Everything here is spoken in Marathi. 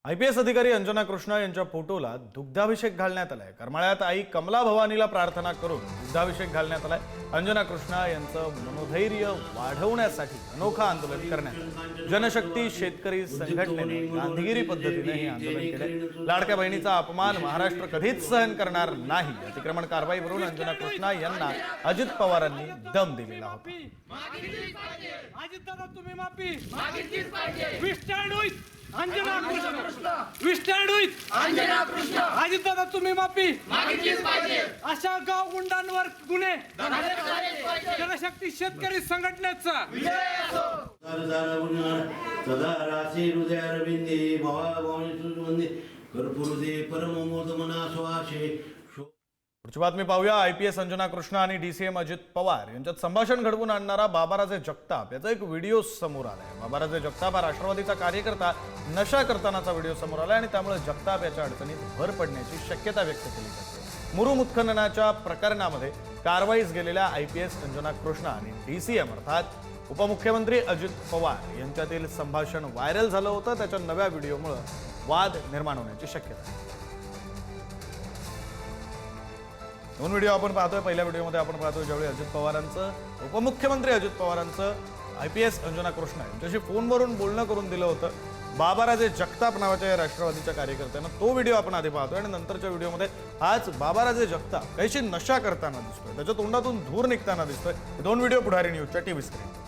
IPS अधिकारी अंजना कृष्णा यांच्या फोटोला दुग्धाभिषेक घालण्यात आलाय। करमाळ्यात आई कमला भवानीला प्रार्थना करून दुग्धाभिषेक घालण्यात आलाय। अंजना कृष्णा यांचं मनोधैर्य वाढवण्यासाठी अनोखा आंदोलन करण्यात आलं। जनशक्ती शेतकरी संघटनेने गांधीगिरी पद्धतीने हे आंदोलन केले। लाडक्या बहिणीचा अपमान महाराष्ट्र कधीच सहन करणार नाही, अतिक्रमण कारवाईवरून अंजना कृष्णा यांना अजित पवारांनी दम दिलेला होता। अजित दादा तुम्ही माफी मागितलीच पाहिजे। We stand with Anjana Krishna, we stand with Anjana Krishna. Ajit दादा तुम्ही माफी मागितलीच पाहिजे। अशा गाव गुंडांवर गुन्हे जनशक्ती शेतकरी संघटनेचा विजय असो। सदा राशी हृदयारविंदे भवाभवानी सुवंदे कर्पूरदे परममोदमना सुवासे। पुढची बातमी पाहूया। IPS अंजना कृष्णा आणि DCM अजित पवार यांच्यात संभाषण घडवून आणणारा बाबाराजे जगताप याचा एक व्हिडिओ समोर आलाय। बाबाराजे जगताप हा राष्ट्रवादीचा कार्यकर्ता नशा करतानाचा व्हिडिओ समोर आलाय आणि त्यामुळे जगताप याच्या अडचणीत भर पडण्याची शक्यता व्यक्त केली जाते। मुरुम उत्खननाच्या प्रकरणामध्ये कारवाईस गेलेल्या IPS अंजना कृष्णा आणि DCM अर्थात उपमुख्यमंत्री अजित पवार यांच्यातील संभाषण व्हायरल झालं होतं। त्याच्या नव्या व्हिडिओमुळे वाद निर्माण होण्याची शक्यता आहे। दोन व्हिडिओ आपण पाहतोय। पहिल्या व्हिडिओमध्ये आपण पाहतोय ज्यावेळी अजित पवारांचं उपमुख्यमंत्री अजित पवारांचं IPS अंजना कृष्णा यांच्याशी फोनवरून बोलणं करून दिलं होतं बाबाराजे जगताप नावाच्या या राष्ट्रवादीच्या कार्यकर्त्यांना। तो व्हिडिओ आपण आधी पाहतोय आणि नंतरच्या व्हिडिओमध्ये आज बाबाराजे जगताप काहीशी नशा करताना दिसतोय, त्याच्या तोंडातून धूर निघताना दिसतोय। हे दोन व्हिडिओ पुढारी न्यूजच्या TV स्क्रीन